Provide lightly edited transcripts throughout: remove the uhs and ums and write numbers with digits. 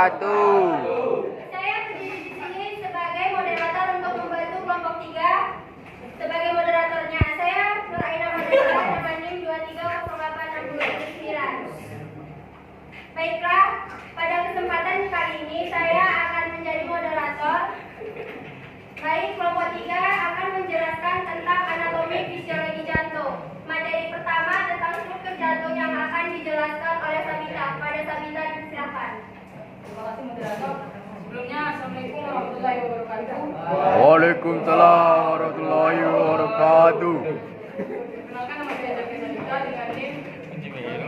wabarakatuh. Saya berdiri di sini sebagai moderator untuk membantu kelompok 3. Sebagai moderatornya saya Nur Aina Madara dengan NIM 230869. Baiklah, pada kesempatan kali ini saya akan menjadi moderator. Baik, kelompok 3 akan menjelaskan tentang anatomi fisiologi jantung. Materi pertama tentang struktur jantung yang akan dijelaskan oleh Sabita. Pada Sabita, silakan. Terima kasih moderator. Sebelumnya, Assalamualaikum warahmatullahi wabarakatuh. Waalaikumsalam warahmatullahi wabarakatuh. Perkenalkan, nama saya Zaki Sabita dengan NIM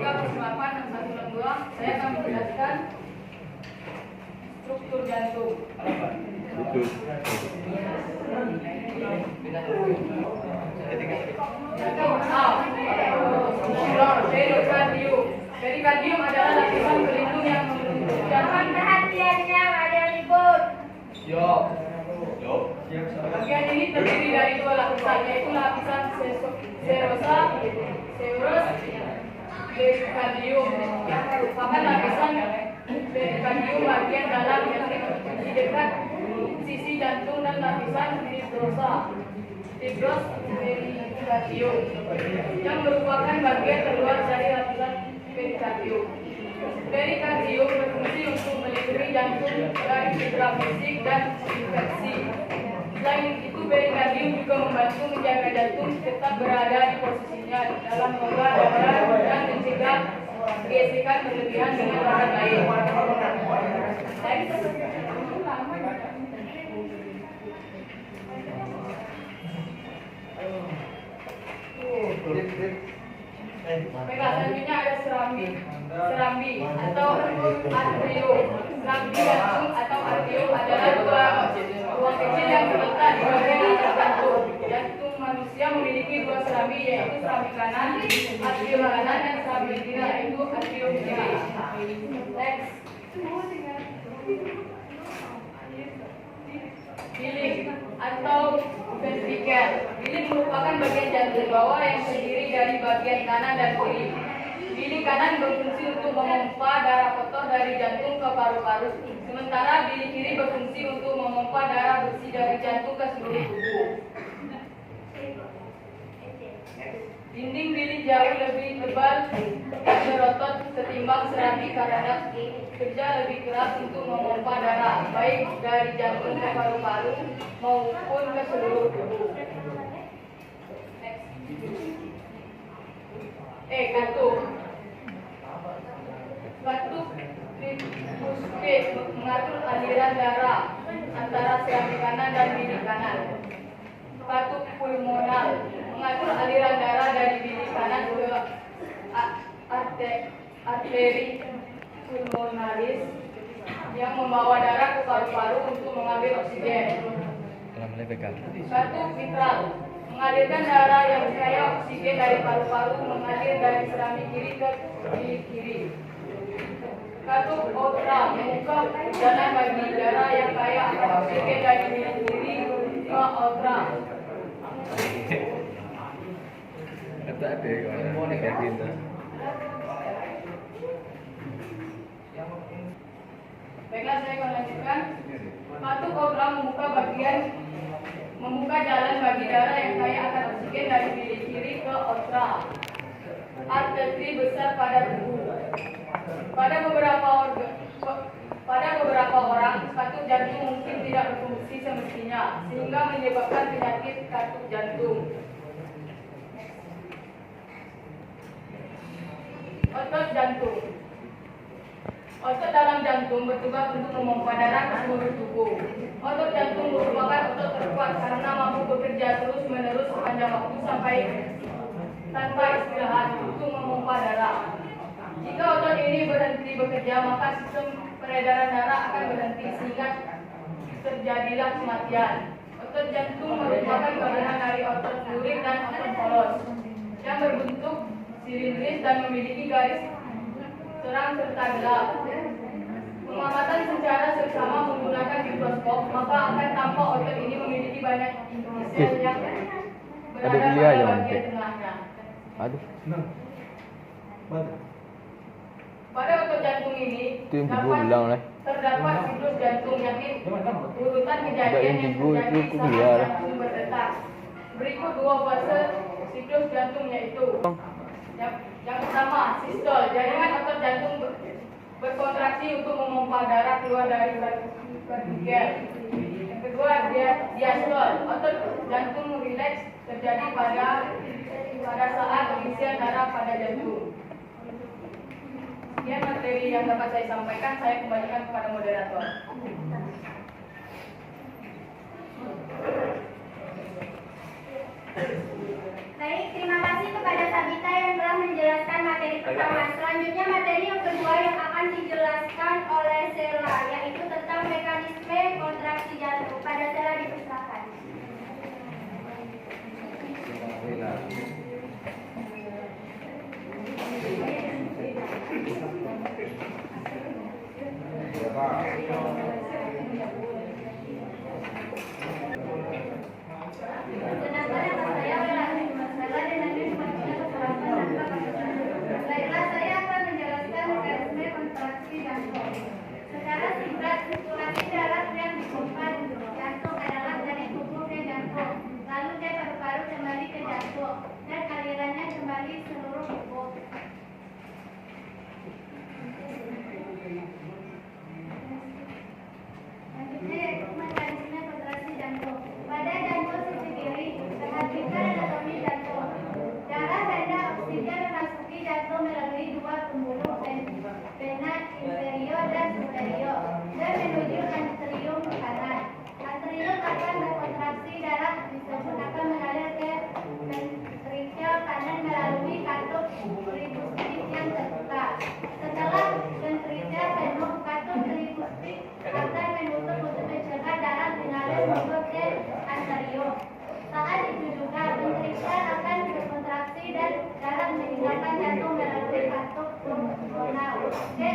23086162. Saya akan menjelaskan struktur jantung. Perikardium adalah lapisan pelindung yang membentuk Mohon perhatiannya, ada ribut. Bagian ini terdiri dari dua lapisan, yaitu lapisan serosa, perikardium yang merupakan lapisan perikardium bagian dalam yang di dekat sisi jantung, dan lapisan fibros perikardium yang merupakan bagian terluar dari lapisan perikardium. Perikardium berfungsi untuk melindungi jantung dari cedera fisik dan infeksi. Selain itu, perikardium juga membantu menjaga jantung tetap berada di posisinya dalam rongga darah dan mencegah gesekan berlebihan dengan organ lain. Baiklah, selanjutnya ada serambi atau arterium. Serambi jantung atau arterium adalah dua ruang kecil yang terletak di bagian atas jantung. Jantung manusia memiliki dua serambi, yaitu serambi kanan, arterium kanan, dan serambi kiri, yaitu arterium kiri. Next. Bilik atau ventrikel. Bilik merupakan bagian jantung bawah yang terdiri dari bagian kanan dan kiri. Bilik kanan berfungsi untuk memompa darah kotor dari jantung ke paru-paru, sementara bilik kiri berfungsi untuk memompa darah bersih dari jantung ke seluruh tubuh. Dinding bilik jauh lebih tebal dan berotot ketimbang serambi karena kerja lebih keras untuk memompa darah, baik dari jantung ke paru-paru maupun ke seluruh tubuh. Katup. Katup tricuspid mengatur aliran darah antara serambi kanan dan bilik kanan. Katup pulmonal mengatur aliran darah dari bilik kanan ke arteri pulmonalis yang membawa darah ke paru-paru untuk mengambil oksigen. Katup mitral mengalirkan darah yang kaya oksigen dari paru-paru mengalir dari serambi kiri ke bilik kiri. Katup aorta membuka jalan bagi darah yang kaya oksigen dari bilik kiri ke aorta. Baiklah, saya akan lanjutkan. Katup aorta membuka jalan bagi darah yang kaya akan oksigen dari bilik kiri ke aorta. Arteri besar pada tubuh. Pada beberapa orang, katup jantung mungkin tidak berfungsi semestinya, sehingga menyebabkan penyakit katup jantung. Otot jantung. Otot dalam jantung bertugas untuk memompa darah ke seluruh tubuh. Otot jantung merupakan otot terkuat karena mampu bekerja terus-menerus sepanjang waktu sampai tanpa istirahat untuk memompa darah. Jika otot ini berhenti bekerja, maka sistem peredaran darah akan berhenti sehingga terjadilah kematian. Otot jantung merupakan bagian dari otot lurik dan otot polos yang berbentuk silindris dan memiliki garis terang serta gelap. Pengamatan secara seksama menggunakan mikroskop, maka akan tampak otot ini memiliki banyak sel yang berada pada bagian tengahnya. Pada otot jantung ini itu yang gue bilang lah. terdapat siklus jantung, yakni urutan kejadian yang terjadi saat jantung berdetak. Berikut dua fase siklus jantung, yaitu yang pertama, sistol. Jaringan otot jantung berkontraksi untuk memompa darah keluar dari ventrikel. Yang kedua, diastol. Otot jantung rileks terjadi pada saat pengisian darah pada jantung. Sekian materi yang dapat saya sampaikan. Saya kembalikan kepada moderator. Baik, terima kasih kepada Sabita yang telah menjelaskan materi pertama. Selanjutnya materi yang kedua yang akan dijelaskan oleh Sela, yaitu tentang mekanisme kontraksi jantung. Pada Sela dipersilakan. Baiklah, saya akan menjelaskan mekanisme kontraksi jantung. Secara singkat, sirkulasi darah yang dipompa jantung adalah dari tubuh ke jantung, lalu ke paru-paru kembali ke jantung, dan alirannya kembali seluruh tubuh. Selanjutnya mekanisme kontraksi jantung. Pada jantung sisi kiri, perhatikan anatomi jantung. Darah benda oksigen memasuki jantung melalui dua pembuluh vena inferior dan superior dan menuju anterium kanan. Anterium akan berkontraksi, darah tersebut akan mengalir ke ventrikel kanan melalui katup tribustik yang terbuka. Setelah ventrikel penuh, katup tribustik akan menutup untuk mencegah darah mengalir menuju ke anterium. Saat itu juga ventrikel akan berkontraksi dan darah meninggalkan jantung melalui katup pulmonal ke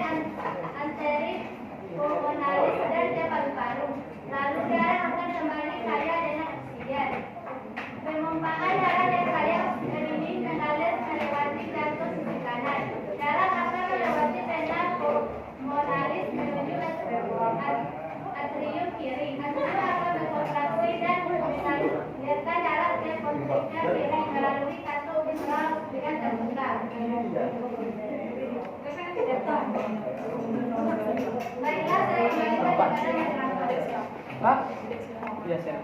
anteris pulmonalis dan ke paru-paru. Lalu darah akan kembali kaya dengan oksigen. Pemompaan darah yang kaya oksigen ini mengalir melewati jantung sisi kanan. Darah akan melewati vena pulmonalis menuju atrium kiri. Atrium akan berkontraksi dan mengalirkan darah ke ventrikel kiri melalui katup ventral dengan terbuka. Baiklah, saya kembali kepada moderator. Hah? Iya, saya.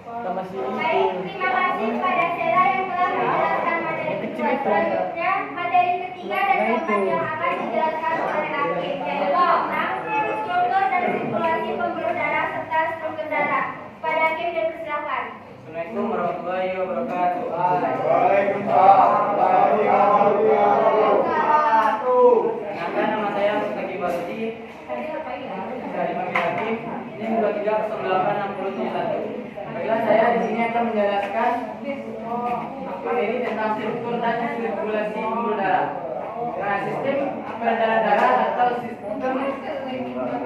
Sama si Baik, terima kasih kepada Sela yang telah menjelaskan materi kedua. Selanjutnya, materi ketiga dan keempat yang akan dijelaskan oleh Akif, yaitu tentang struktur dan sirkulasi pembuluh darah serta struktur darah. Pada Akif dipersilakan. Assalamualaikum warahmatullahi wabarakatuh. Waalaikumsalam warahmatullahi wabarakatuh. Nama saya Mustaqim Basri dari Maki. Ini 23086071. Baiklah, saya di sini akan menjelaskan materi tentang struktur dan sirkulasi pembuluh darah. Nah, sistem peredaran darah atau sistem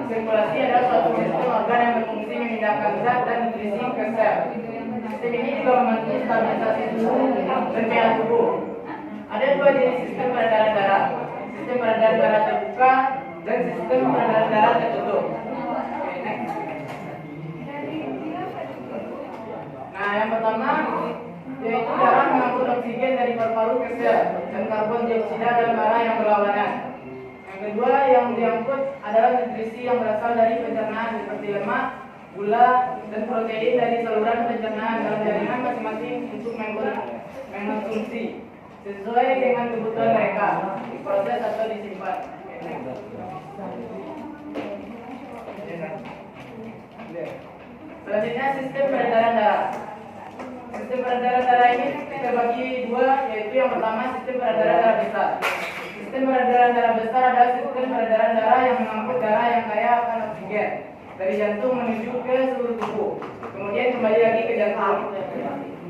sirkulasi adalah suatu sistem organ yang berfungsi memindahkan zat dan nutrisi ke sel. Sistem ini juga membantu stabilisasi suhu dan pH tubuh. Ada dua jenis sistem peredaran darah: sistem peredaran darah terbuka dan sistem peredaran darah tertutup. Nah, yang pertama yaitu darah mengangkut oksigen dari paru-paru ke sel dan karbon dioksida dalam darah yang berlawanan. Yang kedua yang diangkut adalah nutrisi yang berasal dari pencernaan seperti lemak, gula, dan protein dari saluran pencernaan dalam jaringan masing-masing untuk mengkonsumsi sesuai dengan kebutuhan mereka, diproses atau disimpan. Selanjutnya sistem peredaran darah. Sistem peredaran darah ini terbagi dua, yaitu yang pertama sistem peredaran darah besar. Sistem peredaran darah besar adalah sistem peredaran darah yang mengangkut darah yang kaya akan oksigen dari jantung menuju ke seluruh tubuh, kemudian kembali lagi ke jantung.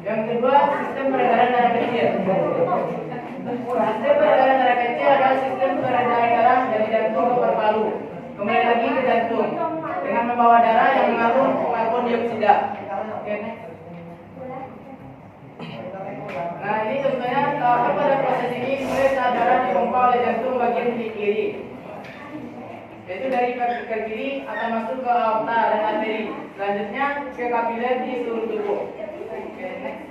Yang kedua, sistem peredaran darah kecil. Sistem peredaran darah kecil adalah sistem peredaran darah dari jantung ke paru-paru, kembali lagi ke jantung, dengan membawa darah yang mengandung karbon dioksida. Oke, next. Nah, ini contohnya pada proses ini mulai saat darah dipompa oleh jantung bagian kiri. Yaitu dari ke kiri akan masuk ke aorta dan arteri. Selanjutnya ke kapiler di seluruh tubuh. Oke, next.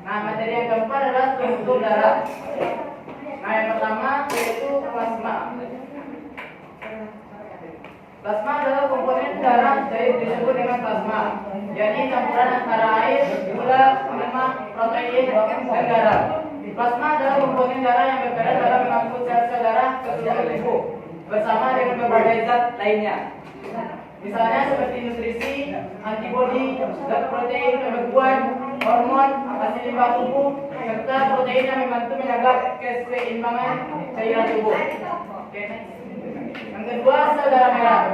Materi yang keempat adalah struktur darah. Yang pertama yaitu plasma. Plasma adalah komponen darah, jadi disebut dengan plasma. Jadi campuran antara air, gula, lemak, protein, dan darah. Plasma adalah komponen darah yang berperan dalam mengangkut sel-sel darah ke seluruh tubuh bersama dengan berbagai zat lainnya. Misalnya seperti nutrisi, antibodi, zat protein, pembekuan, hormon, hasil limbah tubuh, serta protein yang membantu menjaga keseimbangan cairan tubuh. Oke, next. Yang kedua, sel darah merah.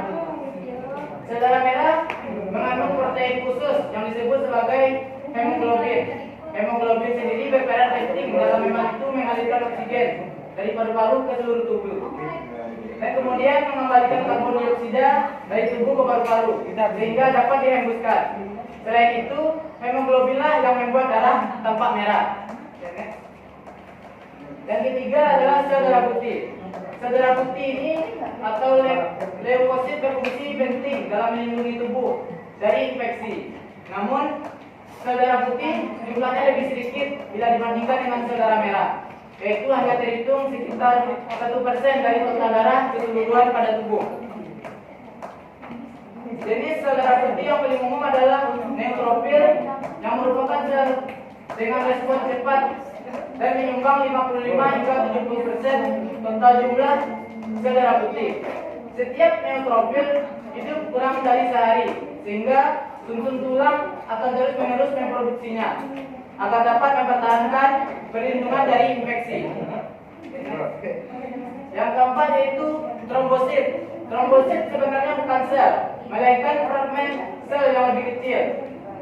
Sel darah merah mengandung protein khusus yang disebut sebagai hemoglobin. Hemoglobin sendiri berperan penting dalam membantu mengalirkan oksigen dari paru-paru ke seluruh tubuh. Dan kemudian mengembalikan karbon dioksida dari tubuh ke paru-paru sehingga dapat dihembuskan. Selain itu, hemoglobinlah yang membuat darah tampak merah. Dan ketiga adalah sel darah putih. Sel darah putih ini atau leukosit berfungsi penting dalam melindungi tubuh dari infeksi. Namun, sel darah putih jumlahnya lebih sedikit bila dibandingkan dengan sel darah merah, yaitu hanya terhitung sekitar 1% dari total darah keseluruhan pada tubuh. Jenis sel darah putih yang paling umum adalah neutrofil yang merupakan sel dengan respon cepat dan menyumbang 55 hingga 70% total jumlah sel darah putih. Setiap neutrofil hidup kurang dari sehari, sehingga sumsum tulang akan terus-menerus memproduksinya agar dapat mempertahankan perlindungan dari infeksi. Yang keempat yaitu trombosit. Trombosit sebenarnya bukan sel, melainkan fragmen sel yang lebih kecil.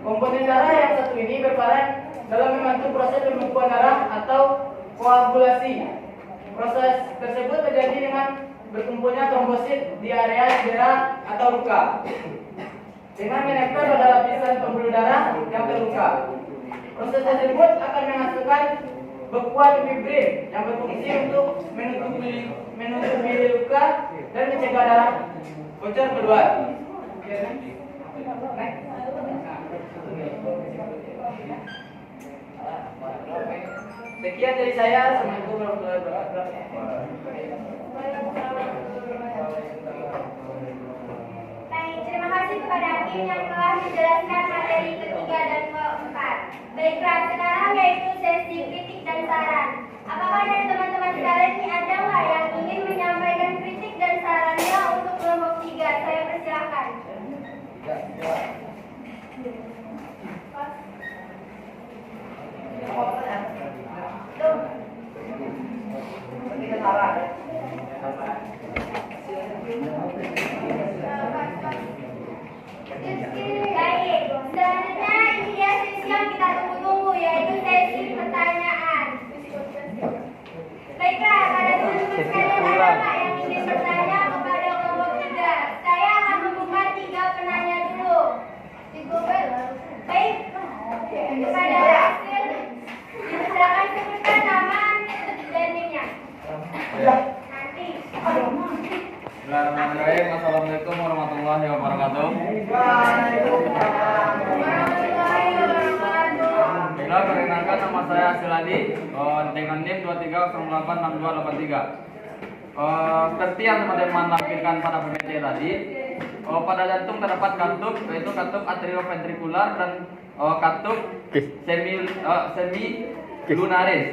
Komponen darah yang satu ini berperan dalam membantu proses pembekuan darah atau koagulasi. Proses tersebut terjadi dengan berkumpulnya trombosit di area cedera atau luka dengan menempel pada lapisan pembuluh darah yang terluka. Proses tersebut akan menghasilkan bekuan fibrin yang berfungsi untuk menutupi luka dan mencegah darah bocor keluar. Sekian dari saya. Assalamualaikum warahmatullahi wabarakatuh. Baik, terima kasih kepada Hakim yang telah menjelaskan materi ketiga dan keempat. Baiklah, sekarang yaitu sesi kritik dan saran. Apakah dari teman-teman sekalian ini ada nggak yang ingin menyampaikan kritik dan sarannya untuk kelompok 3? Saya persilakan. Baik, selanjutnya ini dia sesi yang kita tunggu-tunggu, yaitu sesi pertanyaan. Baiklah, pada teman-teman sekalian ada nggak yang ingin bertanya kepada kelompok 3? Saya akan membuka 3 penanya dulu. Baik, kepada hasil silakan sebutkan nama dan nimnya. Nanti. Bismillahirrahmanirrahim. Assalamualaikum warahmatullahi wabarakatuh. Bila perkenalkan, nama saya Siladi dengan NIM 23086283. Seperti yang teman-teman lampirkan pada PPT tadi, pada jantung terdapat katup, yaitu katup atrioventrikular dan katup semi lunaris.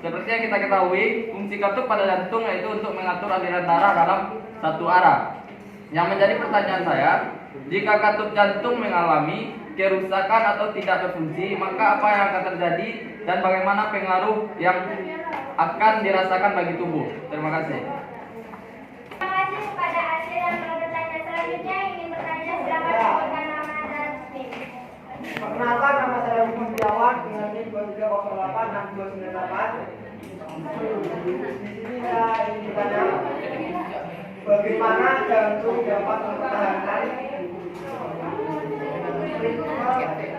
Seperti yang kita ketahui, fungsi katup pada jantung yaitu untuk mengatur aliran darah dalam satu arah. Yang menjadi pertanyaan saya, jika katup jantung mengalami kerusakan atau tidak berfungsi, maka apa yang akan terjadi dan bagaimana pengaruh yang akan dirasakan bagi tubuh? Terima kasih. Terima kasih kepada hasil yang telah bertanya. Selanjutnya yang ingin bertanya silakan sebutkan nama dan NIM. Perkenalkan, nama saya Umar Setiawan dengan NIM 23086298. Di sini saya ingin bertanya bagaimana jantung dapat mempertahankan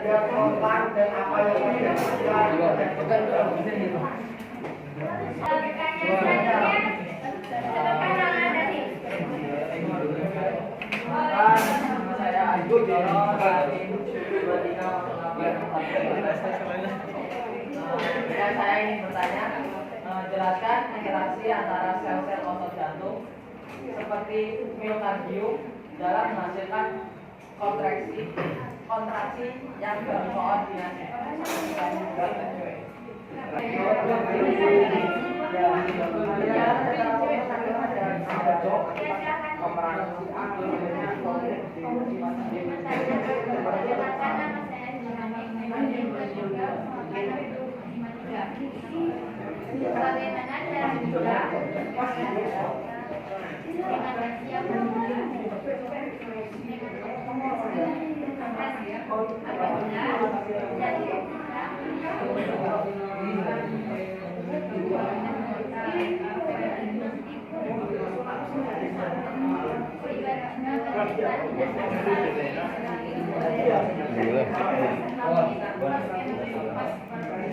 Biar kompak dan apa yang Saya ingin bertanya, jelaskan interaksi antara sel-sel otot jantung seperti miokardium dalam menghasilkan kontraksi yang berkoordinasi. Bagaimana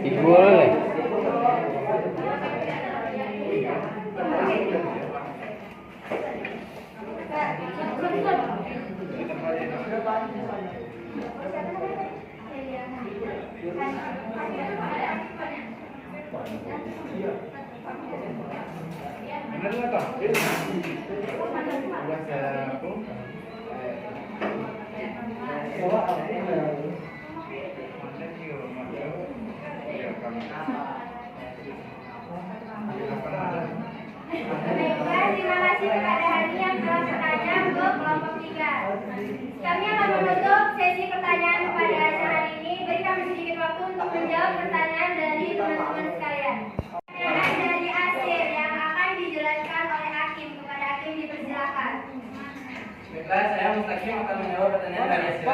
Ibu boleh. Baiklah, terima kasih kepada Hani yang telah bertanya ke kelompok 3. Kami akan menutup sesi pertanyaan pada acara hari ini. Beri kami sedikit waktu untuk menjawab pertanyaan dari teman-teman sekalian. Pertanyaan dari Asir yang akan dijelaskan oleh Hakim. Kepada Hakim dipersilakan. Baiklah, saya Mustaqim akan menjawab pertanyaan dari Asir.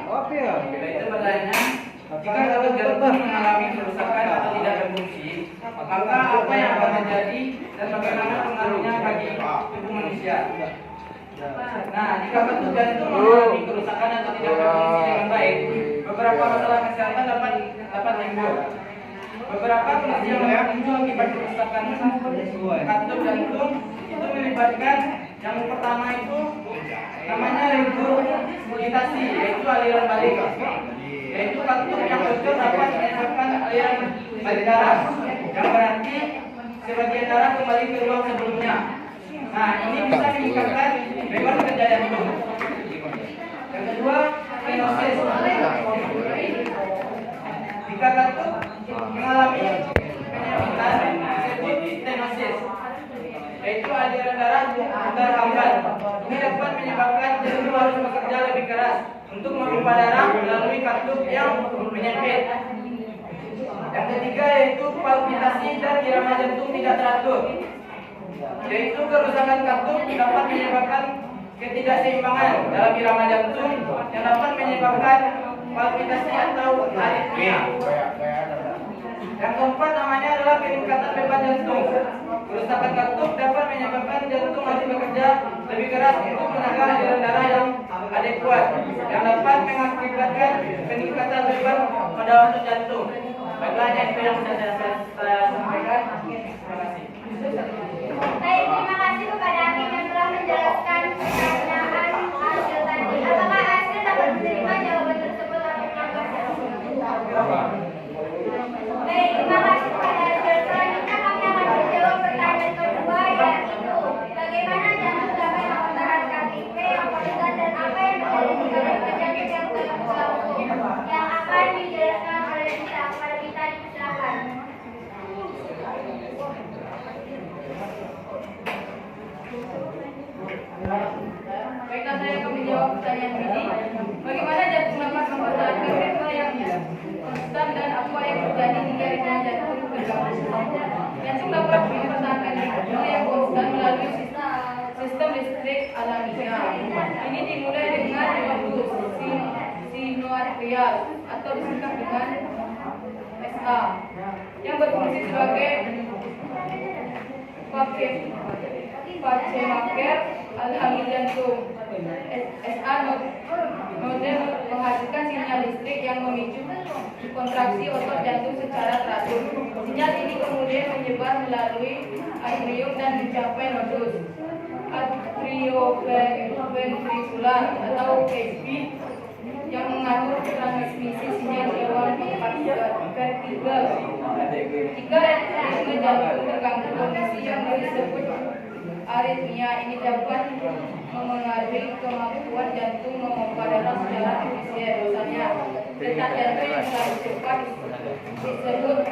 Oke ya. Itu pertanyaan, jika otot jantung mengalami kerusakan atau tidak berfungsi, maka apa yang akan terjadi dan bagaimana pengaruhnya bagi tubuh manusia? Nah, jika otot jantung mengalami kerusakan atau tidak berfungsi dengan baik, beberapa masalah kesehatan dapat timbul. Beberapa kondisi yang muncul akibat kerusakan katup jantung itu melibatkan yang pertama itu namanya regurgitasi, yaitu aliran balik. Yaitu katup yang bocor dapat menyebabkan aliran balik darah, yang berarti sebagian darah kembali ke ruang sebelumnya. Nah, ini bisa meningkatkan lebar kerja jantung. Yang kedua, stenosis. Jika katup mengalami penyempitan disebut stenosis, yaitu aliran darah terhambat. Ini dapat menyebabkan jantung harus bekerja lebih keras untuk memompa darah melalui katup yang menyempit. Yang ketiga yaitu palpitasi dan irama jantung tidak teratur, yaitu kerusakan katup dapat menyebabkan ketidakseimbangan dalam irama jantung yang dapat menyebabkan palpitasi atau aritmia. Yang keempat namanya adalah peningkatan beban jantung. Kerusakan katup dapat menyebabkan jantung harus bekerja lebih keras untuk menahan aliran darah yang adekuat, yang dapat mengakibatkan peningkatan beban pada otot jantung. Baiklah, itu yang sudah saya sampaikan. Terima kasih. Baik, terima kasih kepada Hakim yang telah menjelaskan pertanyaan Hasil tadi. Apakah Hasil dapat menerima jawaban tersebut atau menganggapnya? Baik, terima kasih kepada Hasil. Selanjutnya kami akan menjawab pertanyaan kedua, yaitu bagaimana jantung dapat mempertahankan IP yang konstan dan apa yang terjadi jika jantung yang tidak berlangsung, yang akan dijelaskan oleh Rita. Kepada Rita dipersilakan. Baiklah, saya akan menjawab pertanyaan ini. Bagaimana jantung dapat mempertahankan ritme yang konstan dan apa yang terjadi jika ritme jantung bergabung? Jantung dapat mempertahankan ritme yang konstan melalui sistem listrik alamiah. Ini dimulai dengan waktu sinoatrial atau disingkat dengan SA, yang berfungsi sebagai pacemaker alhamdulillah jantung. SA node menghasilkan sinyal listrik yang memicu kontraksi otot jantung secara teratur. Sinyal ini kemudian menyebar melalui atrium dan mencapai nodus atrioventricular atau AV yang mengatur transmisi sinyal lewat vertikal. Jika ritme jantung terganggu, kondisi yang disebut aritmia ini dapat memengaruhi kemampuan jantung memompa darah secara efisien. Misalnya, detak jantung yang terlalu cepat disebut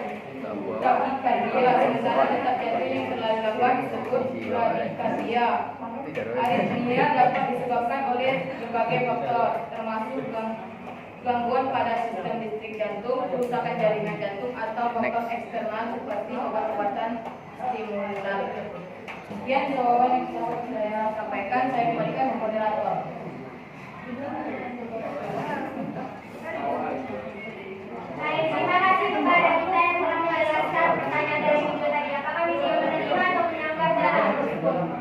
takikardia, sementara detak jantung yang terlalu lambat disebut bradikardia. Aritmia dapat disebabkan oleh berbagai faktor, termasuk gangguan pada sistem listrik jantung, kerusakan jaringan jantung, atau faktor eksternal seperti obat-obatan stimulan. Sekian jawaban yang saya sampaikan. Saya kembalikan ke moderator. Baik, terima kasih kepada kita yang telah menjelaskan pertanyaan dari video tadi. Apakah video menerima atau menyanggah jalan tersebut?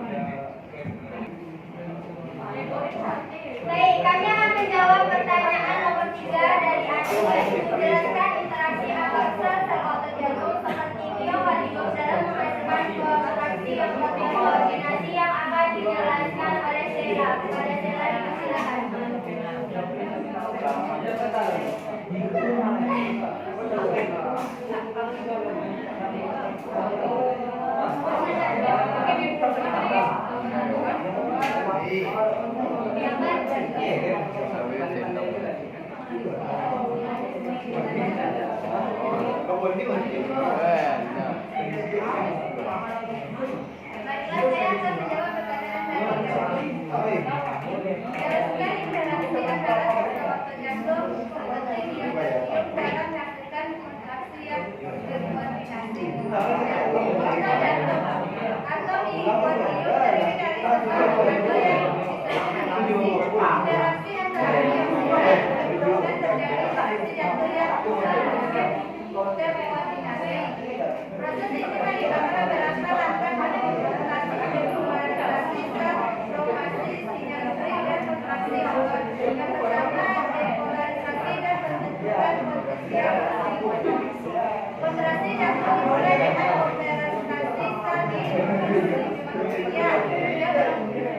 Baik, kami akan menjawab pertanyaan nomor 3 dari Adi, yaitu menjelaskan interaksi antar sel otot jantung seperti miokardium dalam menghasilkan kontraksi otot koordinasi yang akan dijelaskan oleh Sheila. Kepada Sheila dipersilakan. Baiklah, saya akan menjawab pertanyaan tadi. Jelaskan interaksi antara sel otot jantung seperti miokardium dalam menghasilkan kontraksi yang berkoordinasi. Otot jantung atau miokardium terdiri dari sesama otot yang interaksi antara miokardium dan terjadi kontraksi jantung yang terkoordinasi. Proses ini menyebabkan berasal lantaran pada kontraksi kontraksi formasi sinyal listrik dan kontraksi otot. Yang pertama, depolarisasi dan pembentukan potensial listrik. Kontraksi jantung dimulai dengan polarisasi tadi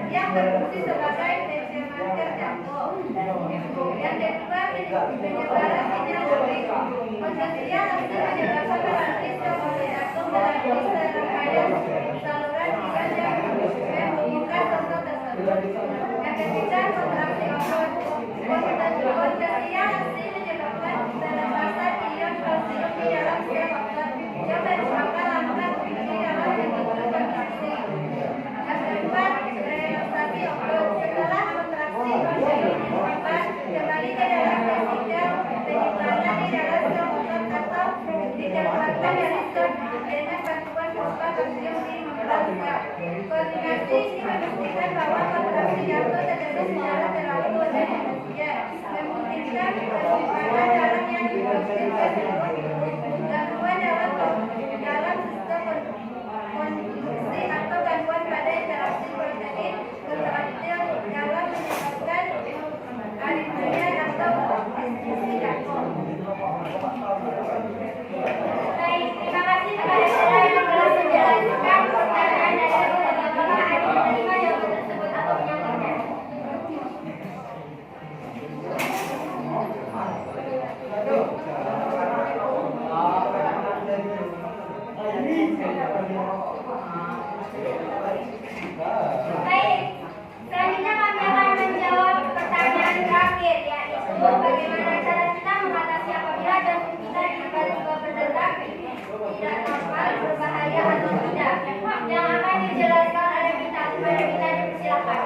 yang berfungsi sebagai pacemaker jantung. Kemudian kedua, penyebaran sinyal listrik. Potensial listrik menyebabkan beralih sel jantung melalui serangkaian saluran gigas yang menghubungkan otot tersebut. Yang ketiga, kontraksi otot. Potensial listrik menyebabkan pelepasan ion kalsium di dalam sel otot yang menyebabkan lambat di dalam bentuk kontraksi. Yang keempat, relaksasi otot. Setelah kontraksi, kalsium disimpan kembali ke dalam vesikel penyimpanan di dalam sel otot atau dikeluarkan dari sel dengan bantuan pompa kalsium di membran sel. Koordinasi ini memastikan bahwa kontraksi jantung terjadi secara teratur dan efisien, memungkinkan penyimpanan darah yang diproduksi ke seluruh tubuh. Gangguan dalam sistem konduksi atau gangguan pada interaksi protein kontraktil dalam menyebabkan aritmia atau disfungsi jantung. Baik, terima kasih kepada Sheila yang telah menjelaskan pertanyaan dari Adi. Apakah Adi menerima jawaban tersebut atau menyanggahnya? Baik, selanjutnya kami akan menjawab pertanyaan terakhir, yaitu bagaimana cara kita mengatasi apabila jantung kita tiba-tiba berdetak tidak normal, berbahaya atau tidak, yang akan dijelaskan oleh Vita. Kepada Vita dipersilakan.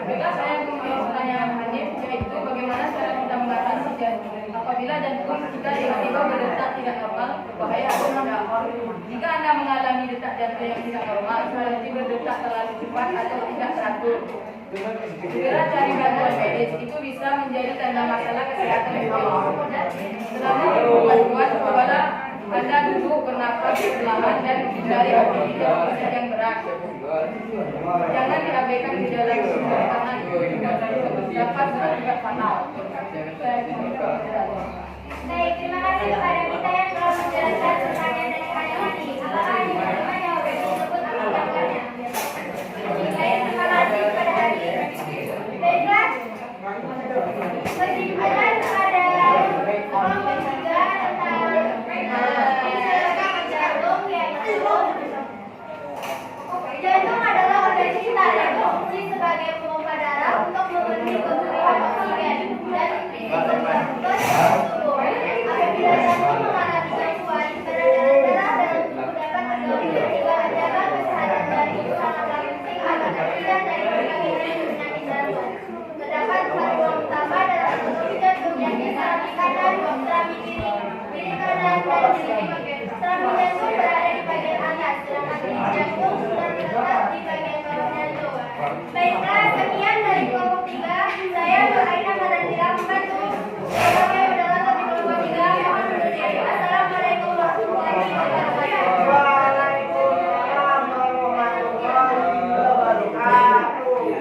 Baiklah, saya mempunyai pertanyaan Hanif, yaitu bagaimana cara kita mengatasi jantung apabila jantung kita tiba-tiba berdetak tidak normal, berbahaya atau tidak. Jika Anda mengalami detak jantung yang tidak normal, seperti berdetak terlalu cepat atau tidak teratur, segera cari bantuan medis. Itu bisa menjadi tanda masalah kesehatan medis. Selama menunggu bantuan, cobalah Anda duduk, bernafas perlahan dan hindari aktivitas fisik yang berat. Jangan diabaikan gejala tersebut karena itu dapat berakibat fatal. Baik, terima kasih kepada kita yang telah menjelaskan tentang